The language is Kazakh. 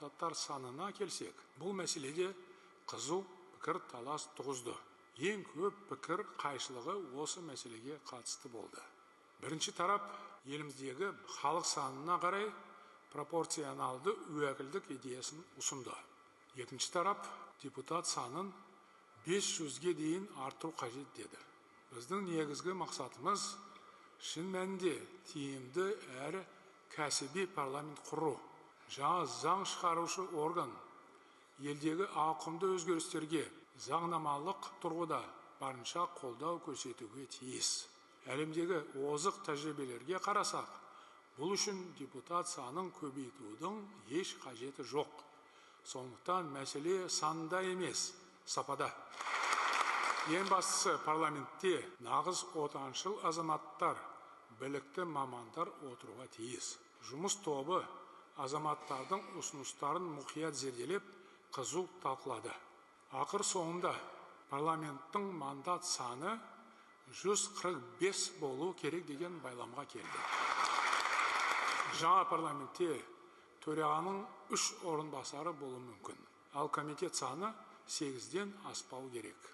депутаттар санына келсек, бұл мәселеде қызу пікір талас туғызды. Ең көп пікір қайшылығы осы мәселеге қатысты болды. Бірінші тарап еліміздегі халық санына қарай пропорционалды уәкілдік идеясын ұсынды. Екінші тарап депутат санын 500-ге дейін артыру қажет деді. Біздің негізгі мақсатымыз шын мәнінде тиімді әрі кәсіби парламент құру. Жаңа заң шығарушы орган елдегі ауқымды өзгерістерге заңнамалық тұрғыда барынша қолдау көрсетуге тиіс. Әлемдегі озық тәжірибелерге қарасақ, бұл үшін депутат санын көбейтудің еш қажеті жоқ. Сондықтан мәселе санда емес, сапада. Ең бастысы парламентте нағыз отаншыл азаматтар, білікті мамандар отыруға тиіс. Жұмыс тобы азаматтардың ұсыныстарын мұқият зерделеп, қызу талқылады. Ақыр соңында парламенттің мандат саны 145 болу керек деген байламға келді. Жаңа парламентте төрағаның 3 орынбасары болуы мүмкін. Ал комитет саны 8-ден аспау керек.